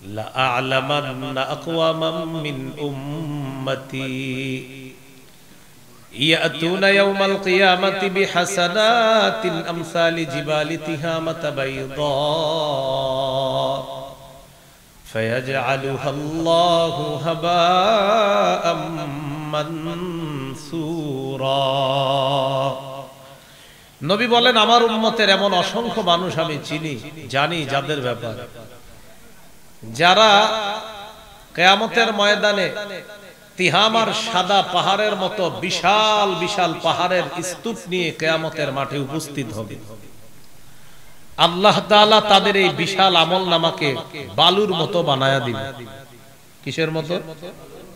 لأعلمن أقواما من أمتي يأتون يوم القيامة بحسنات أمثال جبال تهامة بيضاء فيجعلها الله هباء منثورا নবী বলেন আমার উম্মতের এমন অসংখ্য মানুষ আমি চিনি জানি যাদের ব্যাপারে যারা কিয়ামতের ময়দানে তিহামার সাদা পাহাড়ের মতো বিশাল বিশাল পাহাড়ের স্তূপ নিয়ে কিয়ামতের মাঠে উপস্থিত হবে আল্লাহ তাআলা তাদের এই বিশাল আমলনামাকে বালুর মতো বানায়া দিবেন কিসের মতো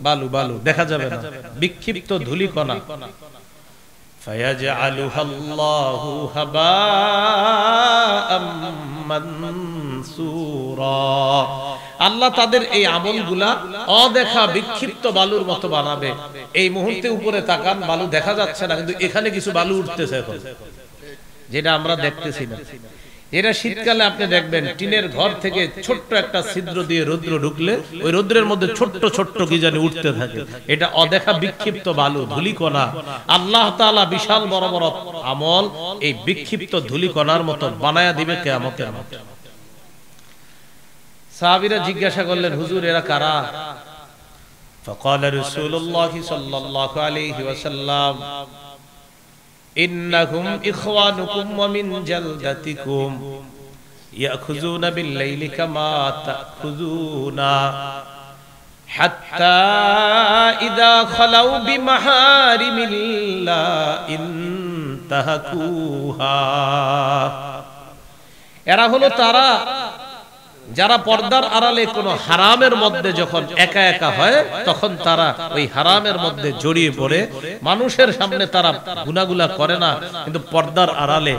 বালু বালু দেখা যাবে না বিক্ষিপ্ত ধূলিকণা ফায়াজআলুহাল্লাহু হাবাআম মানসুরা আল্লাহ তাদের এই আমলগুলা অদেখা বিক্ষিপ্ত বালুর মতো বানাবে এই মুহূর্তে উপরে তাকান বালু দেখা যাচ্ছে না কিন্তু এখানে কিছু বালু উঠতেছে এখন যেটা আমরা দেখতেছি না এরা শীতকালে আপনি দেখবেন টিনের ঘর থেকে ছোট্ট একটা ছিদ্র দিয়ে রৌদ্র ঢুকলে ওই রৌদ্রের মধ্যে ছোট্ট ছোট্ট কি জানি উঠতে থাকে এটা অদেখা বিক্ষিপ্ত বালু ধূলিকণা আল্লাহ তাআলা বিশাল বড় বড় আমল এই বিক্ষিপ্ত ধূলিকণার মতো বানায়া দিবে কিয়ামতের মাঠে সাহাবীরা জিজ্ঞাসা করলেন হুজুর এরা কারা فقال رسول الله صلى الله عليه وسلم إنهم إخوانكم ومن جلدتكم يأخذون بالليل كما تأخذون حتى إذا خلوا بمحارم الله انتهكوها এরা হলো তারা যারা পর্দার আড়ালে কোনো হারামের মধ্যে যখন একা একা হয় তখন তারা ওই হারামের মধ্যে জড়িয়ে পড়ে মানুষের সামনে তারা গুনাহগুলা করে না কিন্তু পর্দার আড়ালে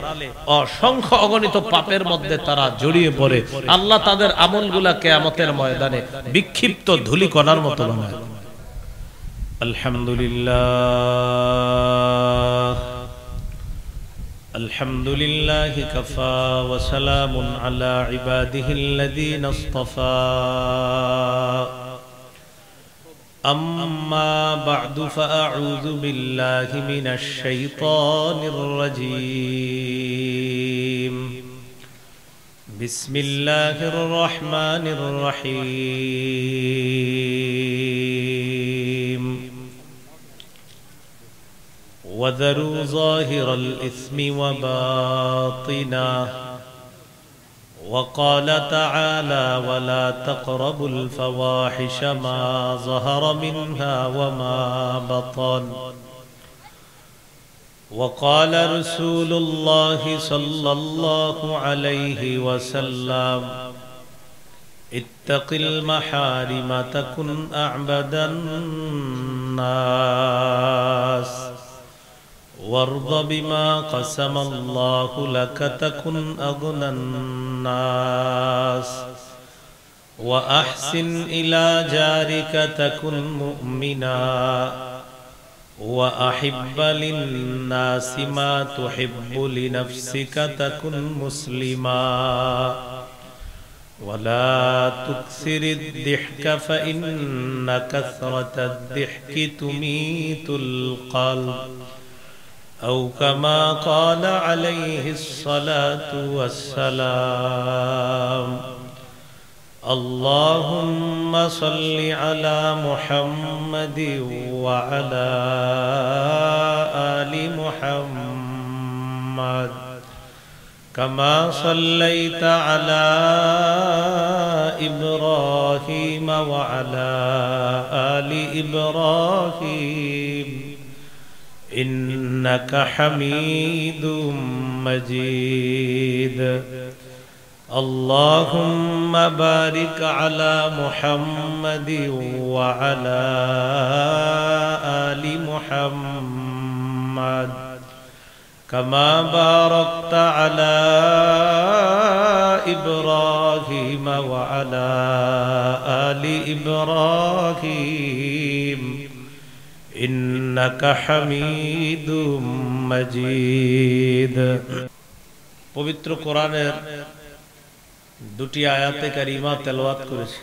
অসংখ্য অগণিত পাপের মধ্যে তারা জড়িয়ে পড়ে আল্লাহ তাদের আমলগুলা কিয়ামতের ময়দানে বিক্ষিপ্ত ধূলিকণার মতো বানায় আলহামদুলিল্লাহ الحمد لله كفى وسلام على عباده الذين اصطفى أما بعد فأعوذ بالله من الشيطان الرجيم بسم الله الرحمن الرحيم وذروا ظاهر الإثم وباطنه وقال تعالى ولا تقربوا الفواحش ما ظهر منها وما بطن وقال رسول الله صلى الله عليه وسلم اتق المحارم تكن أعبد الناس وارض بما قسم الله لك تكن أغنى الناس وأحسن إلى جارك تكن مؤمنا وأحب للناس ما تحب لنفسك تكن مسلما ولا تكثر الضحك فإن كثرة الضحك تميت القلب أو كما قال عليه الصلاة والسلام اللهم صل على محمد وعلى آل محمد كما صليت على إبراهيم وعلى آل إبراهيم إنك حميد مجيد اللهم بارك على محمد وعلى آل محمد كما باركت على إبراهيم وعلى آل إبراهيم إنك حميد مجيد পবিত্র কোরআনের দুটি আয়াতে কারিমা তেলাওয়াত করেছি।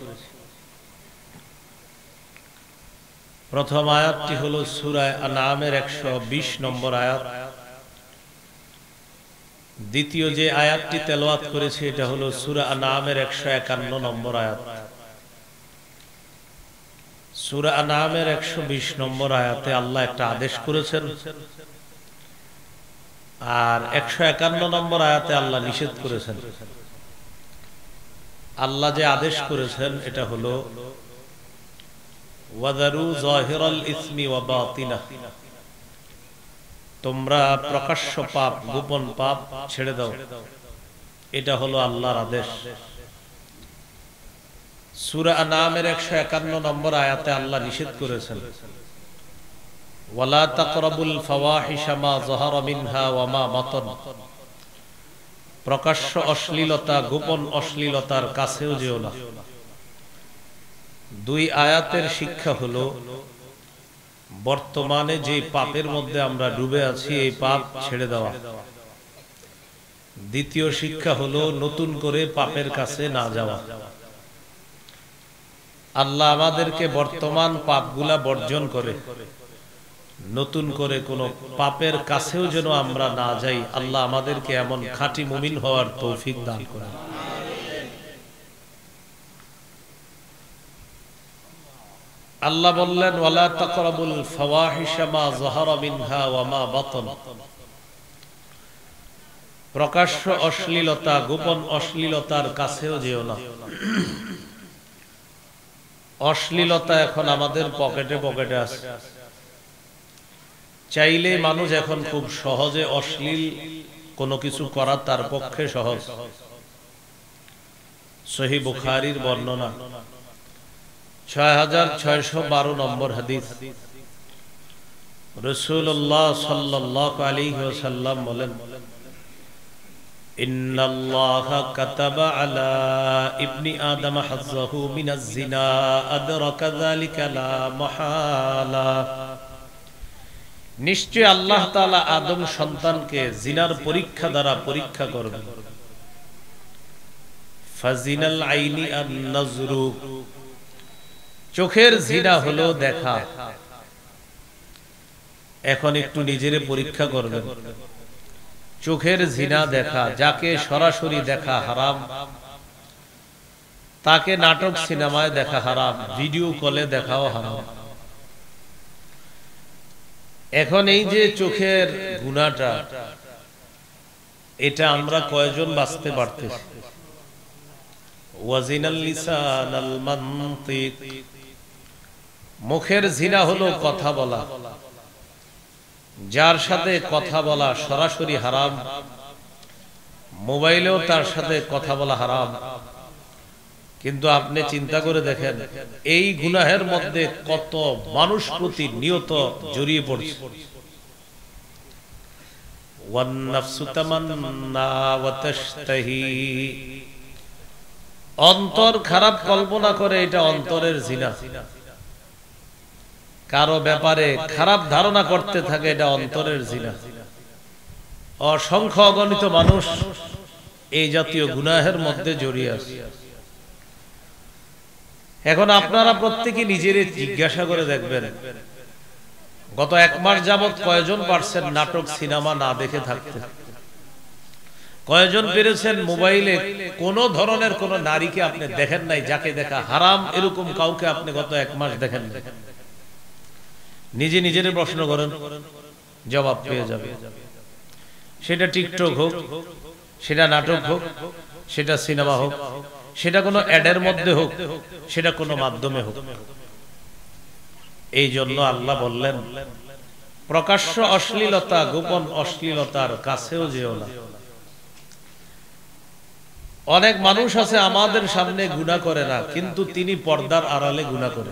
প্রথম আয়াতটি হলো সূরা আনআমের 120 নম্বর আয়াত। দ্বিতীয় যে আয়াতটি তেলাওয়াত করেছি এটা হলো সূরা আনআমের 151 নম্বর আয়াত। সূরা আনআমের 120 নম্বর আয়াতে আল্লাহ একটা আদেশ করেছেন, আর 151 নম্বর আয়াতে আল্লাহ নিষেধ করেছেন। আল্লাহ যে আদেশ করেছেন এটা হলো ওয়াদারু যাহিরাল ইসমি ওয়া বাতিনা, তোমরা প্রকাশ্য পাপ গোপন পাপ ছেড়ে দাও, এটা হলো আল্লাহর আদেশ। সূরা আনআমের 151 নম্বর আয়াতে আল্লাহ নিষেধ করেছেন ওয়ালা তাকরাবুল ফাওয়াহিশা মা যাহারা মিনহা ওয়া মা বাতান, প্রকাশ্য অশ্লীলতা গোপন অশ্লীলতার কাছেও যেও না। দুই আয়াতের শিক্ষা হলো বর্তমানে যে পাপের মধ্যে আমরা ডুবে আছি এই পাপ ছেড়ে দেওয়া। দ্বিতীয় শিক্ষা হলো নতুন করে পাপের কাছে না যাওয়া। আল্লাহ আমাদেরকে বর্তমান পাপগুলা বর্জন করে নতুন করে কোন পাপের কাছেও যেন আমরা না যাই। আল্লাহ আমাদেরকে এমন খাঁটি মুমিন হওয়ার তৌফিক দান করেন। আল্লাহ বললেন ওয়ালা তাকরাবুল ফাওয়াহিশা মা যাহারা মিনহা ওয়া মা বাতান, প্রকাশ্য অশ্লীলতা গোপন অশ্লীলতার কাছেও যেও না। অশ্লীলতা এখন আমাদের পকেটে পকেটে আছে, চাইলে মানুষ এখন খুব সহজে অশ্লীল কোনো কিছু করা তার পক্ষে সহজ। সহিহ বুখারীর বর্ণনা 6612 নম্বর হাদিস, রাসূলুল্লাহ সাল্লাল্লাহু আলাইহি ওয়াসাল্লাম বলেন ইন্নাল্লাহা কাতাবা আলা ইবনি আদম হাজ্জাহু মিনাজ জিনা আদরাকা যালিকা লা মাহালা, নিশ্চয় আল্লাহ তাআলা আদম সন্তানকে জিনার পরীক্ষা দ্বারা পরীক্ষা করবেন। ফাজিনাল আইনি আন নাজরু, চোখের জিনা হলো দেখা। এখন একটু নিজেরে পরীক্ষা করবেন, চোখের জিনা দেখা, যাকে সরাসরি দেখা হারাম, তাকে নাটক সিনেমায় দেখা হারাম, ভিডিও কলে দেখাও হারাম। এখন এই যে চোখের গুনাহটা, এটা আমরা কয়জন বাঁচতে পারতেছি? ওয়াজিনাল লিসানাল মানতিক, মুখের জিনা হলো কথা বলা। যার সাথে কথা বলা সরাসরি হারাম, মোবাইলেও তার সাথে কথা বলা হারাম। কিন্তু আপনি চিন্তা করে দেখেন এই গুনাহের মধ্যে কত মানুষ প্রতিনিয়ত জড়িয়ে পড়ছে। ওয়ান নাফসু তামান্না ওয়া তাশতাহি, অন্তর খারাপ কল্পনা করে, এটা অন্তরের জিনা। কারো ব্যাপারে খারাপ ধারণা করতে থাকে, এটা অন্তরের জিনা। অসংখ্য অগণিত মানুষ এই জাতীয় গুনাহের মধ্যে জড়িয়ে আছে। এখন আপনারা প্রত্যেকে নিজেরে জিজ্ঞাসা করে দেখবেন, গত এক মাস যাবত কয়জন পারছেন নাটক সিনেমা না দেখে থাকতে? কয়জন পেরেছেন মোবাইলে কোন ধরনের কোন নারীকে আপনি দেখেন নাই, যাকে দেখা হারাম এরকম কাউকে আপনি গত এক মাস দেখেন নাই? নিজে নিজের প্রশ্ন করেন, জবাব পেয়ে যাবে। সেটা টিকটক হোক, সেটা নাটক হোক, সেটা সিনেমা হোক, সেটা কোনো অ্যাডের মধ্যে হোক, সেটা কোনো মাধ্যমে হোক। এই জন্য আল্লাহ বললেন প্রকাশ্য অশ্লীলতা গোপন অশ্লীলতার কাছেও যেও না। অনেক মানুষ আছে আমাদের সামনে গুনাহ করে না, কিন্তু তিনি পর্দার আড়ালে গুনাহ করে।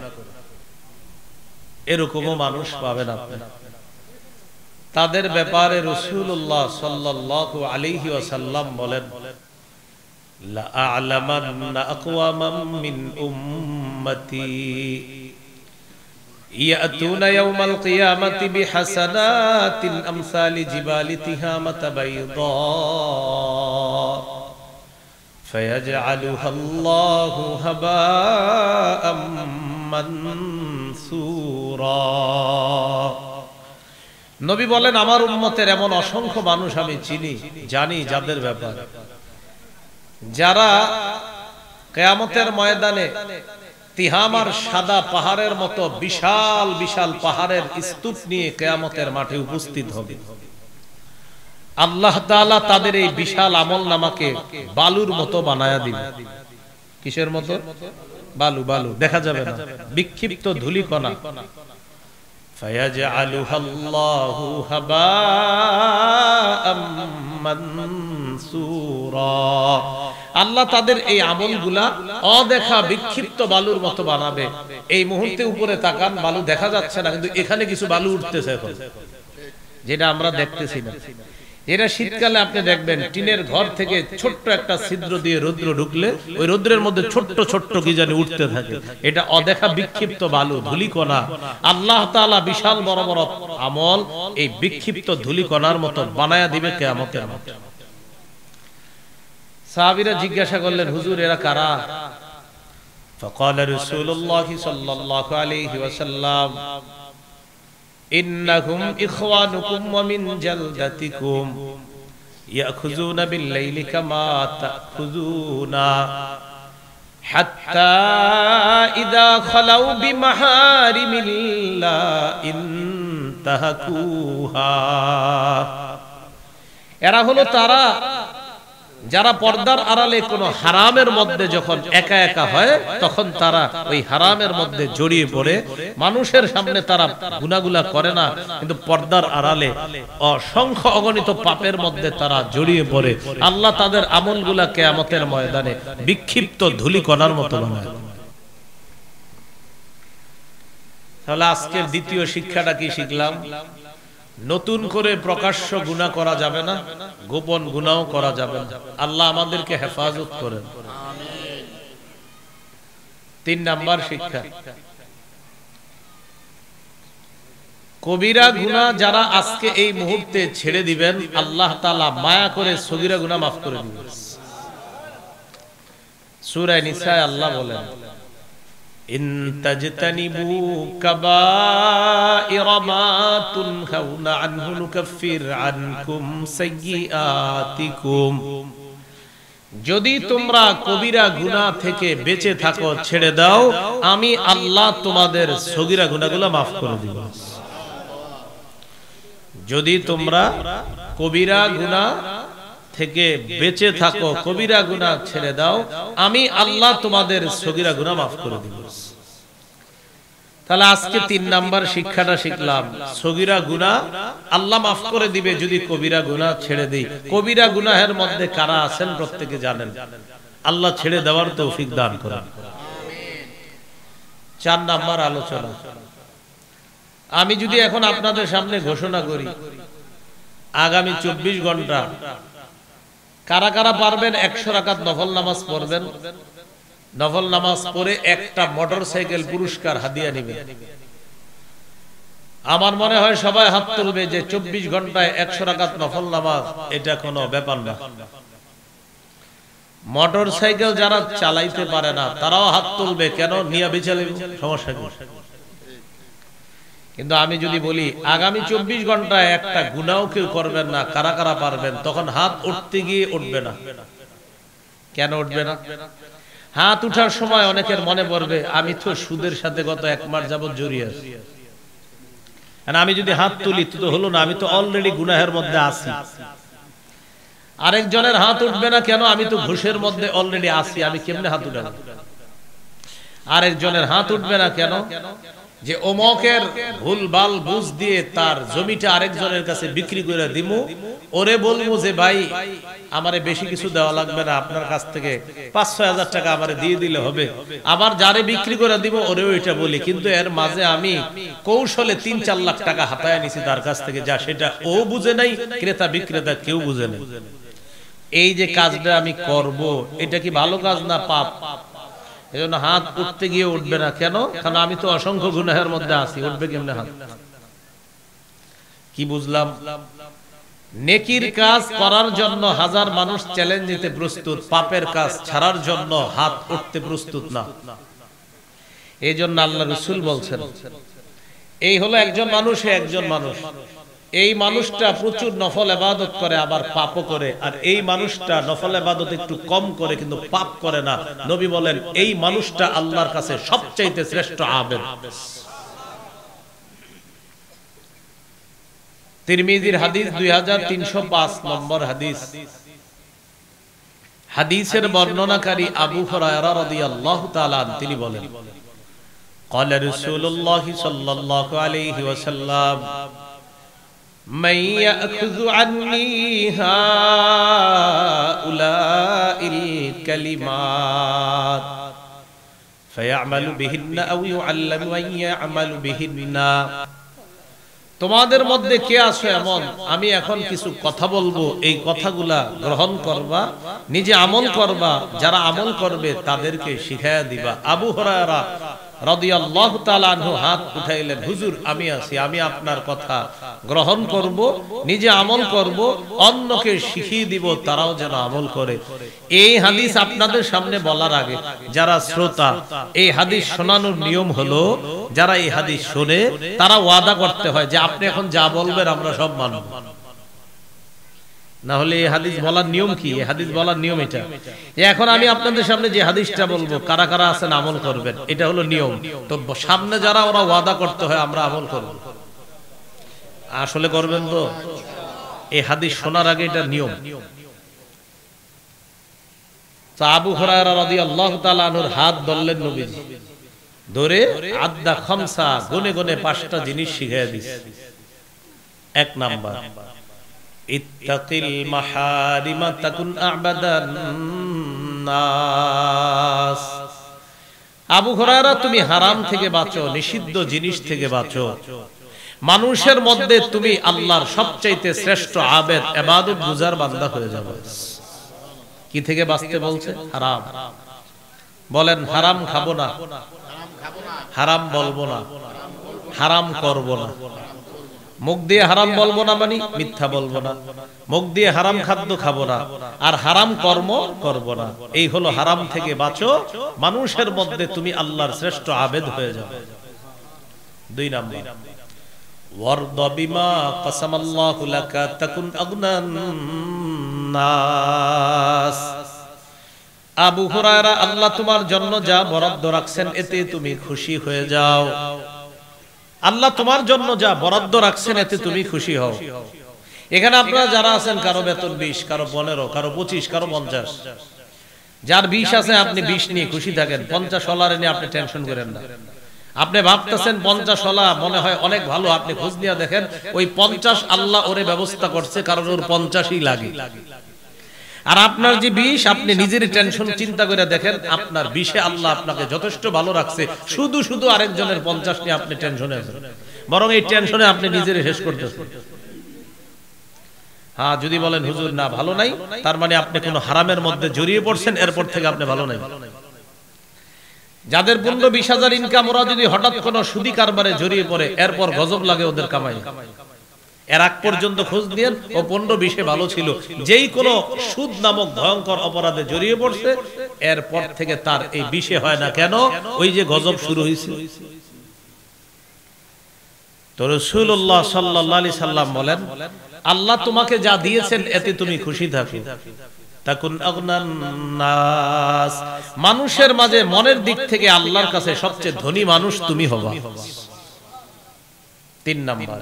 এরকমও মানুষ পাবেন আপনি। তাদের ব্যাপারে রাসূলুল্লাহ সাল্লাল্লাহু আলাইহি ওয়াসাল্লাম বলেন লা আ'লামান্না আকওয়ামান মিন উম্মতি ইয়াতুনা ইয়াওমাল কিয়ামাতি বিহাসানাতিন আমসালি জিবালি তিহামাতা বাইদা فيجعلها الله هباء منثورا। নবী বলেন, আমার উম্মতের এমন অসংখ্য মানুষ আমি চিনি, জানি, যাদের ব্যাপারে যারা কিয়ামতের ময়দানে তিহামার সাদা পাহাড়ের মতো বিশাল বিশাল পাহাড়ের স্তূপ নিয়ে কিয়ামতের মাঠে উপস্থিত হবে। আল্লাহ তাআলা তাদের এই বিশাল আমলনামাকে বালুর মতো বানায়া দিবে। কিসের মতো? বালু, বালু দেখা যাবে না, বিক্ষিপ্ত ধূলিকণা। ফায়াজআলুহাল্লাহু হাবাআম মানসুরা। আল্লাহ তাদের এই আমলগুলা অদেখা বিক্ষিপ্ত বালুর মতো বানাবে। এই মুহূর্তে উপরে তাকান, বালু দেখা যাচ্ছে না, কিন্তু এখানে কিছু বালু উঠতেছে এখন, যেটা আমরা দেখতেছি না। এরা শীতকালে আপনি দেখবেন টিনের ঘর থেকে ছোট্ট একটা ছিদ্র দিয়ে রৌদ্র ঢুকলে ওই রৌদ্রের মধ্যে ছোট্ট ছোট্ট কি জানি উঠতে থাকে। এটা অদেখা বিক্ষিপ্ত বালু, ধূলিকণা। আল্লাহ তাআলা বিশাল বড় বড় আমল এই বিক্ষিপ্ত ধূলিকণার মতো বানায়া দিবে কিয়ামতের মাঠে। সাহাবীরা জিজ্ঞাসা করলেন, হুজুর এরা কারা? ফাকালা রাসূলুল্লাহ সাল্লাল্লাহু আলাইহি ওয়াসাল্লাম, ইন্নাহুম ইখওয়ানুকুম ওয়া মিন জালদাতিকুম ইয়াখুযুনা বিল-লাইলি কামা তাখুযুনা হাত্তা ইযা খালাউ বিমাহারিমিল্লাহ ইনতাহাকুহা। এরা হলো তারা যারা পর্দার আড়ালে কোন হারামের মধ্যে যখন একা একা হয় তখন তারা ওই হারামের মধ্যে জড়িয়ে পড়ে। মানুষের সামনে তারা গুনাহগুলা করে না, কিন্তু পর্দার আড়ালে অসংখ্য অগণিত পাপের মধ্যে তারা জড়িয়ে পড়ে। আল্লাহ তাদের আমলগুলা কিয়ামতের ময়দানে বিক্ষিপ্ত ধূলিকণার মতো বানায়। তাহলে আজকের দ্বিতীয় শিক্ষাটা কি শিখলাম? নতুন করে প্রকাশ্য গুনাহ করা যাবে না, গোপন গুনাহও করা যাবে না। আল্লাহ আমাদেরকে হেফাজত করেন। আমিন। 3 নাম্বার শিক্ষা, কবিরা গুনাহ যারা আজকে এই মুহূর্তে ছেড়ে দিবেন, আল্লাহ তাআলা মায়া করে সগীরা গুনাহ মাফ করে দিবেন। সূরা নিসায় আল্লাহ বলেন, ইন তাজতানিবু কাবাইরা মা তুনহাউনা আনহু নুকাফির আনকুম সাইয়্যাতিকুম। যদি তোমরা কবিরা গুনাহ থেকে বেঁচে থাকো, ছেড়ে দাও, আমি আল্লাহ তোমাদের সগীরা গুনাহগুলো মাফ করে দিব। যদি তোমরা কবিরা গুনাহ থেকে বেঁচে থাকো, কবিরা গুনাহ ছেড়ে দাও, আমি আল্লাহ তোমাদের সগীরা গুনাহ মাফ করে দিব। তাহলে আজকে 3 নাম্বার শিক্ষাটা শিখলাম, সগীরা গুনাহ আল্লাহ মাফ করে দিবে যদি কবিরা গুনাহ ছেড়ে দেই। কবিরা গুনাহের মধ্যে কারা আছেন প্রত্যেকে জানেন। আল্লাহ ছেড়ে দেওয়ার তৌফিক দান করেন। আমিন। 4 নাম্বার আলোচনা, আমি যদি এখন আপনাদের সামনে ঘোষণা করি আগামী 24 ঘন্টা কারা কারা পারবেন 100 রাকাত নফল নামাজ পড়বেন, নফল নামাজ পড়ে একটা মোটরসাইকেল পুরস্কার হাদিয়া নেবেন। আমার মনে হয় সবাই হাত তুলবে যে 24 ঘন্টায় 100 রাকাত নফল নামাজ এটা কোনো ব্যাপার না। মোটরসাইকেল যারা চালাইতে পারে না তারাও হাত তুলবে, কেন? নিয়া বেচে নেব, সমস্যা কি? কিন্তু আমি যদি বলি আগামী 24 ঘন্টায় একটা গুনাহ কেউ করবেন না, কারা কারা পারবেন, তখন হাত উঠতে গিয়ে উঠবে না। কেন উঠবে না? হাত উঠার সময় অনেকের মনে পড়বে আমি তো সুদের সাথে গত 1 মাস যাবত জড়িয়ে আছি। আমি যদি হাত তুলি তো হলো না, আমি তো অলরেডি গুনাহের মধ্যে আছি। আরেকজনের হাত উঠবে না, কেন? আমি তো ঘুষের মধ্যে অলরেডি আছি, আমি কেমনে হাত উঠাবো? আরেকজনের হাত উঠবে না, কেন? যে অমকের ভুলভাল বুঝ দিয়ে তার জমিটা আরেকজনের কাছে বিক্রি করে দিমু, ওরে বলবো যে ভাই আমারে বেশি কিছু দেওয়া লাগবে না, আপনার কাছ থেকে 5-6 হাজার টাকা আমারে দিয়ে দিলে হবে। আবার যারে বিক্রি করে দিব ওরেও এটা বলি, কিন্তু এর মাঝে আমি কৌশলে 3-4 লাখ টাকা হাতায় নিছি তার কাছ থেকে, যা সেটা ও বুঝে নাই, ক্রেতা বিক্রেতা কেউ বুঝে নাই। এই যে কাজটা আমি করব, এটা কি ভালো কাজ না পাপ? এজন্য হাত উঠতে গিয়ে উঠবে না, কেন? কারণ আমি তো অসংখ্য গুনাহের মধ্যে আছি, উঠবে কেমনে হাত? কি বুঝলাম? নেকির কাজ করার জন্য হাজার মানুষ চ্যালেঞ্জ দিতে প্রস্তুত, পাপের কাজ ছাড়ার জন্য হাত উঠতে প্রস্তুত না। এই জন্য আল্লাহ রাসূল বলছেন, এই হলো একজন মানুষ, এই মানুষটা প্রচুর নফল ইবাদত করে আবার পাপও করে, আর এই মানুষটা নফল ইবাদত একটু কম করে কিন্তু পাপ করে না। নবী বলেন এই মানুষটা আল্লাহর কাছে সবচাইতে শ্রেষ্ঠ আবেদ। তিরমিজির হাদিস 2305 নম্বর হাদিস। হাদিসের বর্ণনাকারী আবু হুরায়রা রাদিয়াল্লাহু তাআলা তিনি বলেন, قال رسول الله صلى الله عليه وسلم من يأخذ عني هؤلاء الكلمات فيعمل بهن أو يعلم أن يعمل بهن। তোমাদের মধ্যে কে আছে এমন, আমি এখন কিছু কথা বলবো, এই কথাগুলা গ্রহণ করবা, নিজে আমল করবা, যারা আমল করবে তাদেরকে শিখায়া দিবা। আবু হুরায়রা রাদিয়াল্লাহু তাআলা আনহু হাত উঠাইলেন, হুজুর আমি আছি, আমি আপনার কথা গ্রহণ করব, নিজে আমল করব, অন্যকে শিখিয়ে দিব তারাও যেন আমল করে। এই হাদিস আপনাদের সামনে বলার আগে যারা শ্রোতা, এই হাদিস শোনানোর নিয়ম হলো যারা এই হাদিস শোনে তারা ওয়াদা করতে হয় যে আপনি এখন যা বলবেন আমরা সব মানব। না হলে এই হাদিস বলার নিয়ম কি? এই হাদিস বলার নিয়ম এটা। এখন আমি আপনাদের সামনে যে হাদিসটা বলবো, কারা কারা আছেন আমল করবেন, এটা হলো নিয়ম। তো সামনে যারা ওরা ওয়াদা করতে হয় আমরা আমল করব, আসলে করবেন তো? এই হাদিস শোনার আগে এটা নিয়ম। তো আবু হুরায়রা রাদিয়াল্লাহু তাআলা আনহুর হাত ধরলেন নবীজি, ধরে আদ্দা খামসা, গুনে গুনে 5টা জিনিস শিখিয়ে দিয়েছে। 1 নাম্বার, ইত্তাকিল মাহারিমা তাকুন আ'বাদান নাস। আবু হুরায়রা তুমি হারাম থেকে বাঁচো, নিষিদ্ধ জিনিস থেকে বাঁচো, মানুষের মধ্যে তুমি আল্লাহর সবচাইতে শ্রেষ্ঠ আবেদ, ইবাদত গুজার বান্দা হয়ে যাবে। কি থেকে বাঁচতে বলছে? হারাম। বলেন হারাম খাবো না, হারাম বলবো না, হারাম করব না। মুখ দিয়ে হারাম বলবো না মানে মিথ্যা বলবো না, মুখ দিয়ে হারাম খাদ্য খাবো না, আর হারাম কর্ম করব না। এই হলো হারাম থেকে বাঁচো, মানুষের মধ্যে তুমি আল্লাহর শ্রেষ্ঠ আবেদ হয়ে যাবে। 2 নাম্বার, ওয়ারদা বিমা কাসামাল্লাহু লাকা তাকুন আগনান নাস। আবু হুরায়রা আল্লাহ তোমার জন্য যা বরাদ্দ রাখছেন এতে তুমি খুশি হয়ে যাও। আল্লাহ তোমার জন্য যা বরাদ্দ রাখছেন এতে তুমি খুশি হও। এখানে আপনারা যারা আছেন, কারো বেতন 20, কারো 15, কারো 25, কারো 50। যার 20 আছে আপনি 20 নিয়ে খুশি থাকেন, 50 হলারে নিয়ে আপনি টেনশন করেন না। আপনি ভাবতেছেন 50 হলা মনে হয় অনেক ভালো, আপনি খোঁজ নিয়ে দেখেন ওই 50 আল্লাহ ওরে ব্যবস্থা করছে, কারণ ওর 50ই লাগে। আর আপনার যে 20, আপনি নিজের টেনশন চিন্তা করে দেখেন আপনার 20-এ আল্লাহ আপনাকে যথেষ্ট ভালো রাখছে, শুধু শুধু আরেকজনের 50 নিয়ে আপনি টেনশনে আছেন, বরং এই টেনশনে আপনি নিজের শেষ করতেছেন। হ্যাঁ, যদি বলেন হুজুর না ভালো নাই, তার মানে আপনি কোনো হারামের মধ্যে জড়িয়ে পড়ছেন, এরপর থেকে আপনি ভালো নাই। যাদের 15-20 ইনকাম, ওরা যদি হঠাৎ কোনো সুদি কারবারে জড়িয়ে পড়ে, এরপর গজব লাগে ওদের কামাই। এর আগ পর্যন্ত খোঁজ দিয়েন ও 15-20-এ ভালো ছিল, যেই কোনো সুদ নামক ভয়ঙ্কর অপরাধে জড়িয়ে পড়ছে, এরপর থেকে তার এই 20-এ হয় না। কেন? ওই যে গজব শুরু হয়েছে। তো রাসূলুল্লাহ সাল্লাল্লাহু আলাইহি সাল্লাম বলেন, আল্লাহ তোমাকে যা দিয়েছেন এতে তুমি খুশি থাকো, তাকুন আগনান নাস। মানুষের মাঝে মনের দিক থেকে আল্লাহর কাছে সবচেয়ে ধনী মানুষ তুমি হবা। 3 নাম্বার,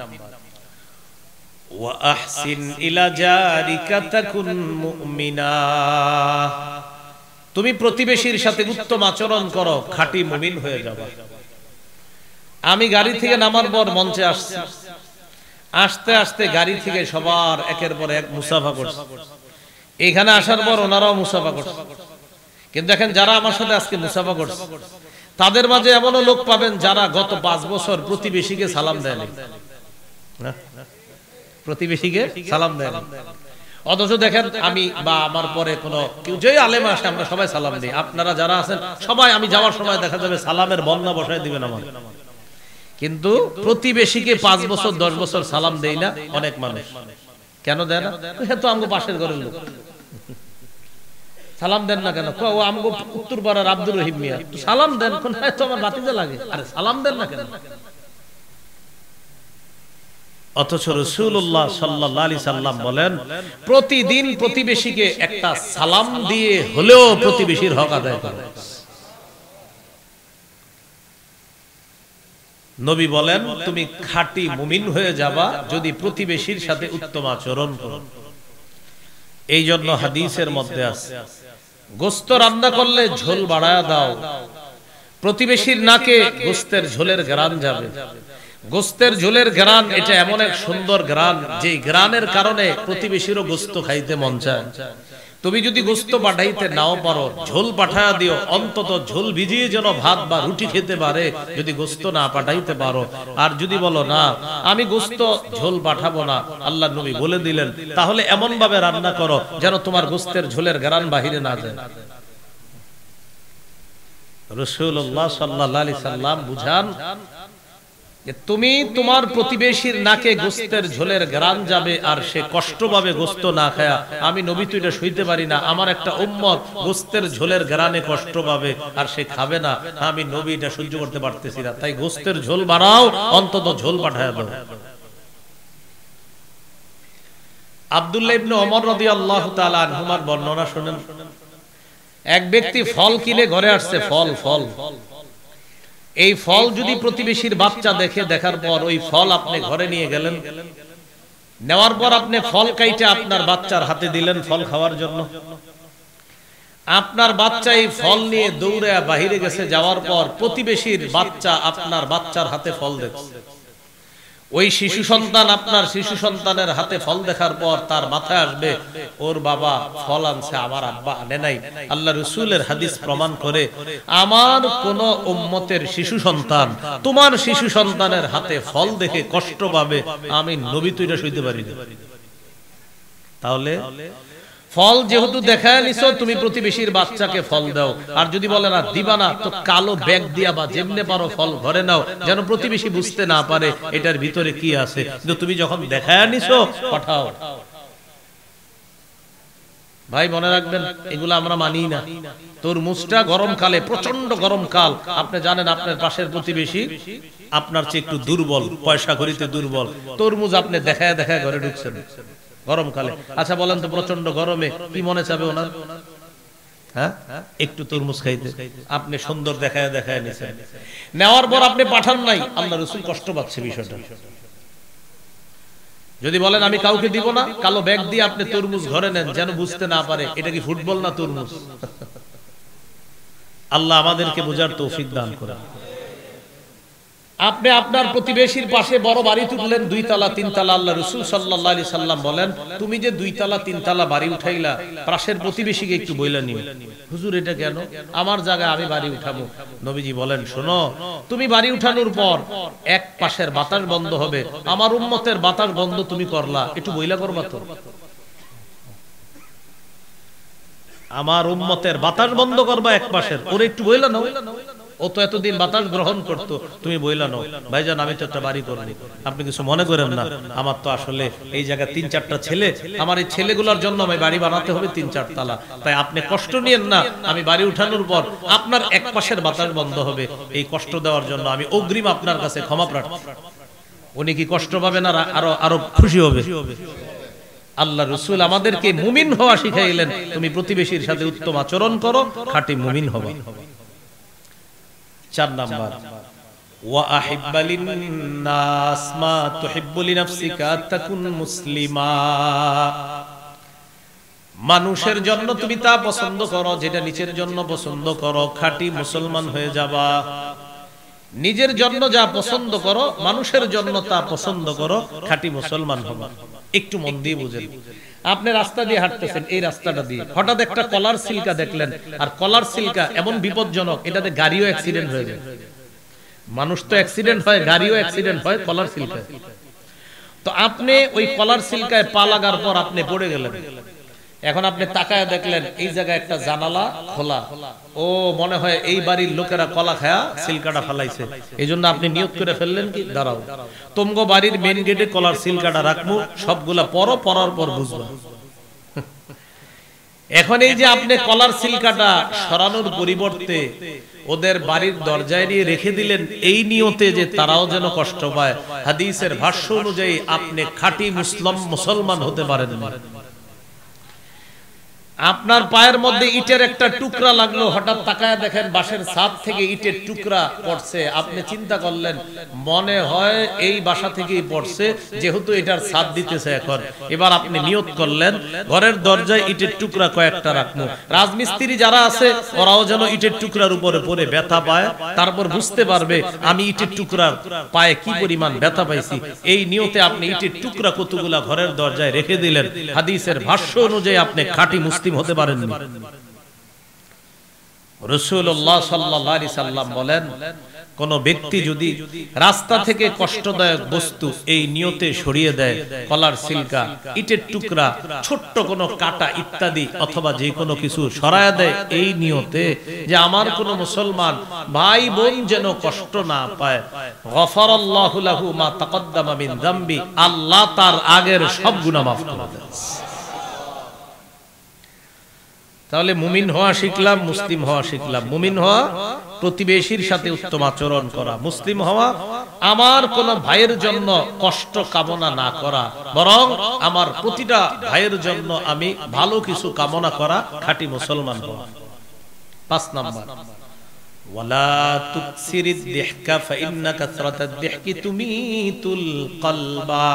ওয়া আহসিন ইলা জারিকা তাকুন মুমিনা। তুমি প্রতিবেশীর সাথে উত্তম আচরণ করো, খাঁটি মুমিন হয়ে যাবে। আমি গাড়ি থেকে নামার পর মঞ্চে আসছি, আসতে আসতে গাড়ি থেকে সবার একের পর এক মুসাফা করছে। এখানে আসার পর ওনারাও মুসাফা করছে, কিন্তু দেখেন যারা আমার সাথে আজকে মুসাফা করছে তাদের মাঝে এমনও লোক পাবেন যারা গত 5 বছর প্রতিবেশীকে সালাম দেয়নি, প্রতিবেশীকে সালাম দেয়নি। অথচ দেখেন আমি বা আমার পরে কোনো কেউ যেই আলেম আসে আমরা সবাই সালাম দিই। আপনারা যারা আছেন সবাই আমি যাওয়ার সময় দেখা যাবে সালামের বন্যা বসায় দিবেন আমার, কিন্তু প্রতিবেশীকে 5 বছর 10 বছর সালাম দেই না অনেক মানুষ। কেন দেয় না? হ্যাঁ তো আমগো পাশের ঘরের লোক। সালাম দেন না কেন? ও আমগো উত্তর পাড়ার আব্দুর রহিম মিয়া, সালাম দেন। কোন তো আমার ভাতিজা লাগে। আরে সালাম দেন না কেন? অথচ রাসূলুল্লাহ সাল্লাল্লাহু আলাইহি সাল্লাম বলেন প্রতিদিন প্রতিবেশীকে একটা সালাম দিয়ে হলেও প্রতিবেশীর হক আদায় করো। নবী বলেন তুমি খাঁটি মুমিন হয়ে যাবা যদি প্রতিবেশীর সাথে উত্তম আচরণ করো। এই জন্য হাদিসের মধ্যে আছে গোশত রান্না করলে ঝোল বাড়ায়া দাও, প্রতিবেশীর নাকে গোশতের ঝোলের ঘ্রাণ যাবে। গোশতের ঝোলের ঘ্রাণ এটা এমন এক সুন্দর ঘ্রাণ যে ঘ্রাণের কারণে প্রতিবেশীরও গোশত খাইতে মন চায়। তুমি যদি গোশত পাঠাইতে নাও পারো, ঝোল পাঠায়া দিও, অন্তত ঝোল ভিজিয়ে যেন ভাত বা রুটি খেতে পারে, যদি গোশত না পাঠাইতে পারো। আর যদি বলো না আমি গোশত ঝোল পাঠাবো না, আল্লাহর নবী বলে দিলেন তাহলে এমন ভাবে রান্না করো যেন তোমার গোশতের ঝোলের ঘ্রাণ বাহিরে না যায়। রাসূলুল্লাহ সাল্লাল্লাহু আলাইহি সাল্লাম বুঝান তুমি তোমার প্রতিবেশীর নাকে গোশতের ঝোলের ঘ্রাণ যাবে আর সে কষ্ট পাবে গোশত না খায়া। আমি নবী তো এটা সইতে পারি না, আমার একটা উম্মত গোশতের ঝোলের ঘ্রাণে কষ্ট পাবে আর সে খাবে না, আমি নবী এটা সহ্য করতে পারতেছি না। তাই গোশতের ঝোল বাড়াও, অন্তত ঝোল পাঠায় দাও। আব্দুল্লাহ ইবনে ওমর রাদিয়াল্লাহু তাআলা আনহুমার বর্ণনা শুনেন। এক ব্যক্তি ফল কিনে ঘরে আসছে, ফল এই ফল যদি প্রতিবেশীর বাচ্চা দেখে, দেখার পর ওই ফল আপনি ঘরে নিয়ে গেলেন, নেওয়ার পর আপনি ফল কাইটে আপনার বাচ্চার হাতে দিলেন ফল খাওয়ার জন্য। আপনার বাচ্চা এই ফল নিয়ে দৌড়ে বাহিরে গেছে, যাওয়ার পর প্রতিবেশীর বাচ্চা আপনার বাচ্চার হাতে ফল দেখছে। ওই শিশু সন্তান আপনার শিশু সন্তানের হাতে ফল দেখার পর তার মাথায় আসবে ওর বাবা ফল আনছে, আমার আব্বা আনে নাই। আল্লাহ রাসূলের হাদিস প্রমাণ করে আমার কোন উম্মতের শিশু সন্তান তোমার শিশু সন্তানের হাতে ফল দেখে কষ্ট পাবে, আমি নবী তো এটা সইতে পারি না। তাহলে ফল যেহেতু দেখায় নিছো, তুমি প্রতিবেশীর বাচ্চাকে ফল দাও। আর যদি বলে না দিবা না, তো কালো ব্যাগ দিয়া বা যেমনে পারো ফল ঘরে নাও, যেন প্রতিবেশী বুঝতে না পারে এটার ভিতরে কি আছে। কিন্তু তুমি যখন দেখায় নিছো পাঠাও। ভাই মনে রাখবেন এগুলো আমরা মানি না। তরমুজটা গরমকালে, প্রচন্ড গরমকাল, আপনি জানেন আপনার পাশের প্রতিবেশী আপনার চেয়ে একটু দুর্বল, পয়সা করিতে দুর্বল, তরমুজ আপনি দেখায় দেখায় ঘরে ঢুকছেন গরমকালে। আচ্ছা বলেন তো প্রচন্ড গরমে কি মনে চাবে ওনার? হ্যাঁ, একটু তরমুজ খাইতে। আপনি সুন্দর দেখায় দেখায় নিছেন, নেওয়ার পর আপনি পাঠান নাই, আল্লাহ রাসূল কষ্ট পাচ্ছে বিষয়টা। যদি বলেন আমি কাউকে দিব না, কালো ব্যাগ দিয়ে আপনি তরমুজ ঘরে নেন যেন বুঝতে না পারে এটা কি ফুটবল না তরমুজ। আল্লাহ আমাদেরকে বোঝার তৌফিক দান করেন। আপনি আপনার প্রতিবেশীর পাশে বড় বাড়ি তুললেন, 2 তলা 3 তলা, আল্লাহ রাসূল সাল্লাল্লাহু আলাইহি সাল্লাম বলেন তুমি যে 2 তলা 3 তলা বাড়ি উঠাইলা, পাশের প্রতিবেশীকে একটু বইলা নিও, হুজুর এটা কেন? আমার জায়গায় আমি বাড়ি উঠাবো। নবীজি বলেন শোনো, তুমি বাড়ি উঠানোর পর এক পাশের বাতাস বন্ধ হবে, আমার উম্মতের বাতাস বন্ধ তুমি করলা, একটু বইলা করবা তো। আমার উম্মতের বাতাস বন্ধ করবা এক পাশের, ওরে একটু বইলা নাও। ও তো এতদিন বাতাস গ্রহণ করতো, তুমি বইলা নাও ভাইজান আমি তো একটা বাড়ি করব। আপনি কিছু মনে করেন না, আমার তো আসলে এই জায়গায় 3-4টা ছেলে, আমার এই ছেলেগুলোর জন্য আমি বাড়ি বানাতে হবে 3-4 তলা, তাই আপনি কষ্ট নিয়েন না, আমি বাড়ি উঠানোর পর আপনার এক পাশের বাতাস বন্ধ হবে, এই কষ্ট দেওয়ার জন্য আমি অগ্রিম আপনার কাছে ক্ষমা প্রার্থী। উনি কি কষ্ট পাবেন আর আরো খুশি হবে? আল্লাহ রাসূল আমাদেরকে মুমিন হওয়া শিখাইলেন, তুমি প্রতিবেশীর সাথে উত্তম আচরণ করো, খাঁটি মুমিন হবে। 4 নাম্বার ওয়া আহিব্বালিন নাস মা তুহিব্বু লিনাফসিকা তাকুন মুসলিমা। মানুষের জন্য তুমি তা পছন্দ করো যেটা নিজের জন্য পছন্দ করো, খাঁটি মুসলমান হয়ে যাবা। নিজের জন্য যা পছন্দ করো, মানুষের জন্য তা পছন্দ করো, খাঁটি মুসলমান হবা। একটু মন দিয়ে বুঝেন, আপনি রাস্তা দিয়ে হাঁটতেছেন, এই রাস্তাটা দিয়ে হঠাৎ একটা কলার সিল্কা দেখলেন, আর কলার সিল্কা এমন বিপজ্জনক এটাতে গাড়িও অ্যাক্সিডেন্ট হয়ে যায়। মানুষ তো অ্যাক্সিডেন্ট হয়, গাড়িও অ্যাক্সিডেন্ট হয় কলার সিল্কা। তো আপনি ওই কলার সিল্কায় পা লাগার পর আপনি পড়ে গেলেন, এখন আপনি তাকায় দেখলেন এই জায়গায় একটা জানালা খোলা, ও মনে হয় এই বাড়ির লোকেরা কলা খায়া সিলকাটা ফেলাইছে, এই জন্য আপনি নিয়ত করে ফেললেন কি দাঁড়াও তোমগো বাড়ির মেন গেটে কলার সিলকাটা রাখবো, সবগুলা পরার পর বুঝবা। এখন এই যে আপনি কলার সিলকাটা সরানোর পরিবর্তে ওদের বাড়ির দরজায় নিয়ে রেখে দিলেন এই নিয়তে যে তারাও যেন কষ্ট পায়, হাদিসের ভাষ্য অনুযায়ী আপনি খাঁটি মুসলমান হতে পারেন না। আপনার পায়ের মধ্যে ইটের একটা টুকরা লাগলো, হঠাৎ তাকায় দেখেন বাঁশের ছাদ থেকে ইটের টুকরা পড়ছে, আপনি চিন্তা করলেন মনে হয় এই বাসা থেকেই পড়ছে, যেহেতু এটার ছাদ দিতেছে এখন, এবার আপনি নিয়ত করলেন ঘরের দরজায় ইটের টুকরা কয়েকটা রাখবো। রাজমিস্ত্রি যারা আছে ওরাও যেন ইটের টুকরার উপরে পড়ে ব্যথা পায়, তারপর বুঝতে পারবে আমি ইটের টুকরার পায়ে কি পরিমাণ ব্যথা পাইছি। এই নিয়তে আপনি ইটের টুকরা কতগুলা ঘরের দরজায় রেখে দিলেন, হাদিসের ভাষ্য অনুযায়ী আপনি খাঁটি মুসলিম হতে পারেন। রাসূলুল্লাহ সাল্লাল্লাহু আলাইহি সাল্লাম বলেন, কোন ব্যক্তি যদি রাস্তা থেকে কষ্টদায়ক বস্তু এই নিয়তে সরিয়ে দেয়, কলার সিলকা, ইটের টুকরা, ছোট্ট কোনো কাটা ইত্যাদি অথবা যে কোনো কিছু সরায় দেয় এই নিয়তে যে আমার কোন মুসলমান ভাই বোন যেন কষ্ট না পায়, গফারাল্লাহু লাহু মা তাকদ্দামা মিন যামবি, আল্লাহ তার আগের সব গুনাহ মাফ করে দেন। তাহলে মুমিন হওয়া শিখলাম, মুসলিম হওয়া শিখলাম। মুমিন হওয়া প্রতিবেশীর সাথে উত্তম আচরণ করা, মুসলিম হওয়া আমার কোন ভাইয়ের জন্য কষ্ট কামনা না করা, বরং আমার প্রতিটা ভাইয়ের জন্য আমি ভালো কিছু কামনা করা, খাঁটি মুসলমান হওয়া। 5 নাম্বার, ওয়ালা তুকসিরিদ দিহকা ফাইন্না কাসরাতাদ দিহকি তুমিতুল কলবা।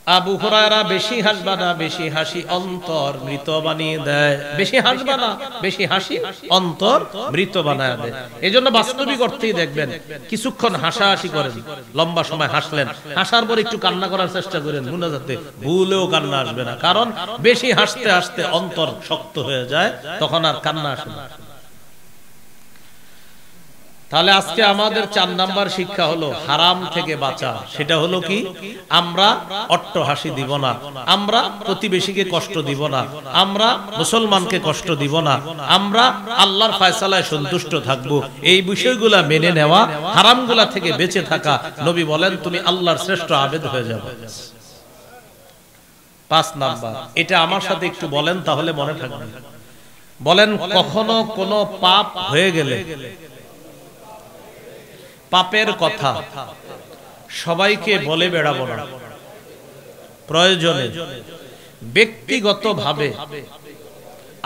আবু হুরায়রা, বেশি হাসবা না, বেশি হাসি অন্তর মৃত বানিয়ে দেয়। বেশি হাসবা না, বেশি হাসি অন্তর মৃত বানায় দেয়। এজন্য বাস্তবিক অর্থেই দেখবেন কিছুক্ষণ হাসাহাসি করেন, লম্বা সময় হাসলেন, হাসার পর একটু কান্না করার চেষ্টা করেন মুনাজাতে, ভুলেও কান্না আসবে না, কারণ বেশি হাসতে হাসতে অন্তর শক্ত হয়ে যায়, তখন আর কান্না আসে না। তাহলে আজকে আমাদের 4 নাম্বার শিক্ষা হলো হারাম থেকে বাঁচা। সেটা হলো কি, আমরা অট্টহাসি দিব না, আমরা প্রতিবেশীকে কষ্ট দিব না, আমরা মুসলমানকে কষ্ট দিব না, আমরা আল্লাহর ফয়সালায় সন্তুষ্ট থাকব। এই বিষয়গুলা মেনে নেওয়া, হারামগুলা থেকে বেঁচে থাকা। নবী বলেন তুমি আল্লাহর শ্রেষ্ঠ আবেদ হয়ে যাবে। 5 নাম্বার, এটা আমার সাথে একটু বলেন তাহলে মনে থাকবে। বলেন, কখনো কোনো পাপ হয়ে গেলে পাপের কথা সবাইকে বলে বেড়াবো না, প্রয়োজনে ব্যক্তিগতভাবে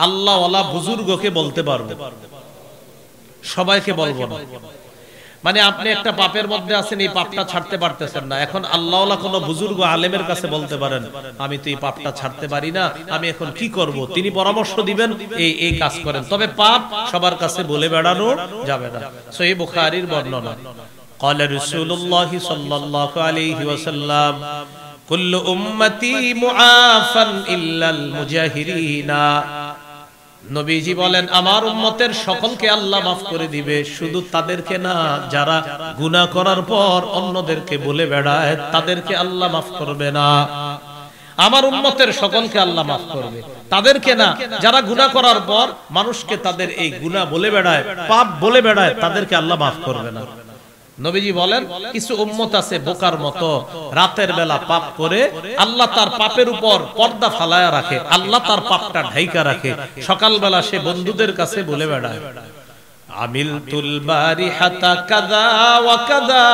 আল্লাহওয়ালা বুজুর্গকে বলতে পারবো, সবাইকে বলবো না। মানে আপনি একটা পাপের মধ্যে আছেন, এই পাপটা ছাড়তে পারতেছেন না, এখন আল্লাহওয়ালা কোনো বুজুর্গ আলেমের কাছে বলতে পারেন আমি তো এই পাপটা ছাড়তে পারি না, আমি এখন কি করব, তিনি পরামর্শ দিবেন এই কাজ করেন। তবে পাপ সবার কাছে বলে বেড়ানো যাবে না। সহিহ বুখারীর বর্ণনা, قال رسول الله صلى الله عليه وسلم كل امتي معافى الا المجاهرين। নবীজি বলেন আমার উম্মতের সকলকে আল্লাহ মাফ করে দিবে, শুধু তাদেরকে না যারা গুনাহ করার পর অন্যদেরকে বলে বেড়ায়, তাদেরকে আল্লাহ মাফ করবে না। আমার উম্মতের সকলকে আল্লাহ মাফ করবে, তাদেরকে না যারা গুনাহ করার পর মানুষকে তাদের এই গুনাহ বলে বেড়ায়, পাপ বলে বেড়ায়, তাদেরকে আল্লাহ মাফ করবে না। নবীজি বলেন কিছু উম্মত আছে বোকার মতো, রাতের বেলা পাপ করে আল্লাহ তার পাপের উপর পর্দা ফালায়া রাখে, আল্লাহ তার পাপটা ঢাইকা রাখে, সকালবেলা সে বন্ধুদের কাছে বলে বেড়ায় আমিলতুল বারিহাতা কাযা ওয়া কাযা,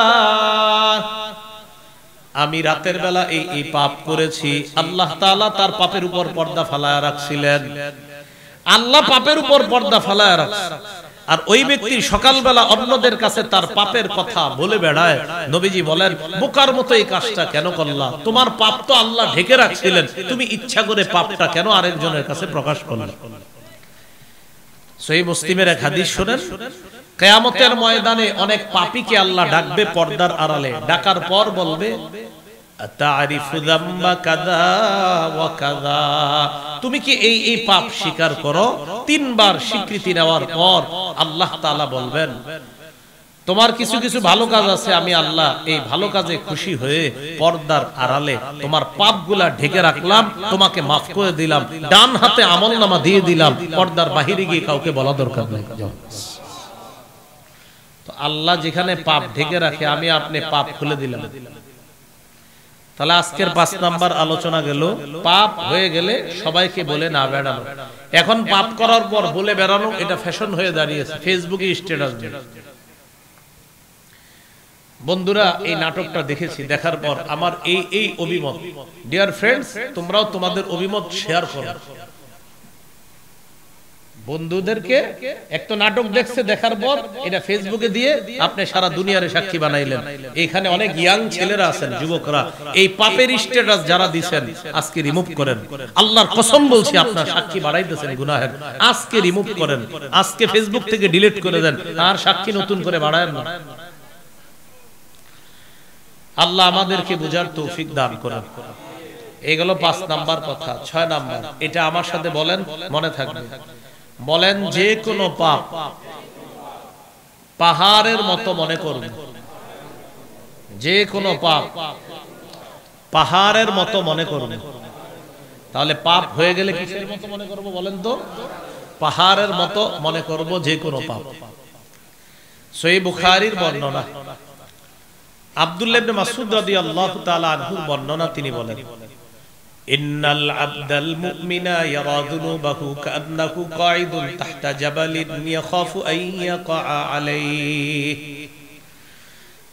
আমি রাতের বেলা এই পাপ করেছি। আল্লাহ তাআলা তার পাপের উপর পর্দা ফালায়া রাখছিলেন, আল্লাহ পাপের উপর পর্দা ফালায়া রাখছে, আর ওই ব্যক্তি সকালবেলা অন্যদের কাছে তার পাপের কথা বলে বেড়ায়। নবীজি বলেন বোকার মতো এই কাজটা কেন করলা, তোমার পাপ তো আল্লাহ ঢেকে রাখছিলেন, তুমি ইচ্ছা করে পাপটা কেন আরেকজনের কাছে প্রকাশ করলে। সহিহ মুসলিমের এক হাদিস শুনেন, কিয়ামতের ময়দানে অনেক পাপীকে আল্লাহ ডাকবে পর্দার আড়ালে, ডাকার পর বলবে আতারিফু যামবা কাযা ওয়া কাযা, তুমি কি এই পাপ স্বীকার করো? 3 বার স্বীকৃতি নেওয়ার পর আল্লাহ তাআলা বলবেন তোমার কিছু কিছু ভালো কাজ আছে, আমি আল্লাহ এই ভালো কাজে খুশি হয়ে পর্দার আড়ালে তোমার পাপগুলা ঢেকে রাখলাম, তোমাকে মাফ করে দিলাম, ডান হাতে আমলনামা দিয়ে দিলাম, পর্দার বাহিরে গিয়ে কাউকে বলা দরকার নেই। তো আল্লাহ যেখানে পাপ ঢেকে রাখে, আমি আপনি পাপ খুলে দিলাম। তাহলে আজকের 5 নাম্বার আলোচনা গেল, পাপ হয়ে গেলে সবাইকে বলে না বেড়ানো। এখন পাপ করার পর বলে বেড়ানো এটা ফ্যাশন হয়ে দাঁড়িয়েছে, ফেসবুকে স্ট্যাটাস দিয়ে। বন্ধুরা, এই নাটকটা দেখেছি, দেখার পর আমার এই অভিমত। ডিয়ার ফ্রেন্ডস, তোমরাও তোমাদের অভিমত শেয়ার করো। বন্ধুদেরকে একটা নাটক দেখছে, দেখার পর এটা ফেসবুকে দিয়ে আপনি সারা দুনিয়ারে সাক্ষী বানাইলেন। এখানে অনেক ইয়াং ছেলেরা আছেন, যুবকরা, এই পাপের স্ট্যাটাস যারা দিবেন আজকে রিমুভ করেন। আল্লাহর কসম বলছি, আপনার সাক্ষী বাড়াইতেছেন গুনাহের। আজকে রিমুভ করেন, আজকে ফেসবুক থেকে ডিলিট করে দেন, আর সাক্ষী নতুন করে বাড়ায়েন না। আল্লাহ আমাদেরকে বুঝার তৌফিক দান করেন। এগুলো 5 নাম্বার কথা। 6 নাম্বার, এটা আমার সাথে বলেন, মনে থাকবে। বলেন, যে কোনো পাপ পাহাড়ের মতো মনে করুন। যে কোনো পাপ পাহাড়ের মতো মনে করুন। তাহলে পাপ হয়ে গেলে কিসের মতো মনে করব বলেন তো? পাহাড়ের মতো মনে করব যে কোনো পাপ। সহিহ বুখারীর বর্ণনা, আব্দুল্লাহ ইবনে মাসউদ রাদিয়াল্লাহু তাআলা আনহুর বর্ণনা, তিনি বলেন, ইন্নাল আবদাল মুমিনা ইয়ারা যুনুবাহু কান্নাহু কাঈদুন তাহতা জাবালিন ইয়াখাফু আন ইয়াকা আলাইহি।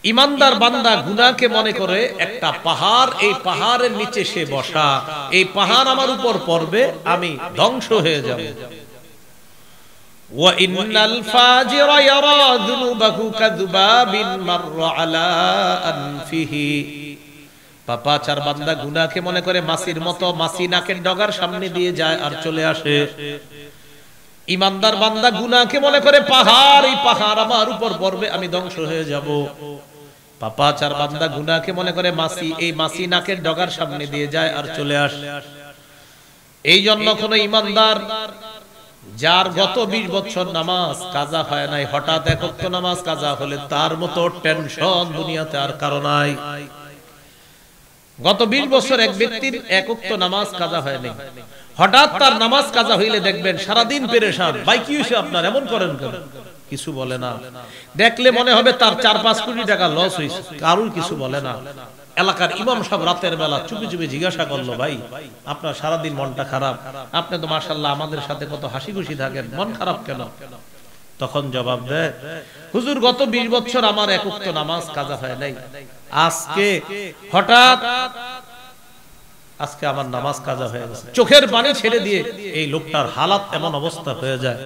ঈমানদার বান্দা গুনাহকে মনে করে একটা পাহাড়, এই পাহাড়ের নিচে সে বসা, এই পাহাড় আমার উপর পড়বে, আমি ধ্বংস হয়ে যাব। ওয়া ইন্নাল ফাজিরা ইয়ারা যুনুবাহু কাযুবাবিন মাররা আলা আনফিহি। পাপাচার বান্দা গুনাহকে মনে করে মাছির মতো, মাছি নাকের ডগার সামনে দিয়ে যায় আর চলে আসে। ঈমানদার বান্দা গুনাহকে মনে করে পাহাড়, এই পাহাড় আমার উপর পড়বে, আমি ধ্বংস হয়ে যাব। পাপাচার বান্দা গুনাহকে মনে করে মাছি, এই মাছি নাকের ডগার সামনে দিয়ে যায় আর চলে আসে। এই জন্য কোন ঈমানদার যার গত 20 বছর নামাজ কাজা হয় নাই, হঠাৎ এক ওয়াক্ত নামাজ কাজা হলে তার মতো টেনশন দুনিয়াতে আর কারো নাই। গত 20 বছর এক ব্যক্তির এক ওয়াক্ত নামাজ কাজা হয় নাই, হঠাৎ তার নামাজ কাজা হইলে দেখবেন সারাদিন পেরেশান। ভাই কি হইছে আপনার, এমন করেন কেন? কিছু বলে না। দেখলে মনে হবে তার 4-5 কোটি টাকা লস হইছে, কারোর কিছু বলে না। এলাকার ইমাম সাহেব রাতের বেলা চুপি চুপি জিজ্ঞাসা করলো, ভাই আপনার সারাদিন মনটা খারাপ, আপনি তো মাশাআল্লাহ আমাদের সাথে কত হাসি খুশি থাকেন, মন খারাপ কেন? তখন জবাব দেয়, হুজুর গত 20 বছর আমার এক ওয়াক্ত নামাজ কাজা হয় নাই, আজকে হঠাৎ আজকে আমার নামাজ কাজা হয়ে গেছে। চোখের পানি ছেড়ে দিয়ে এই লোকটার হালাত এমন অবস্থা হয়ে যায়।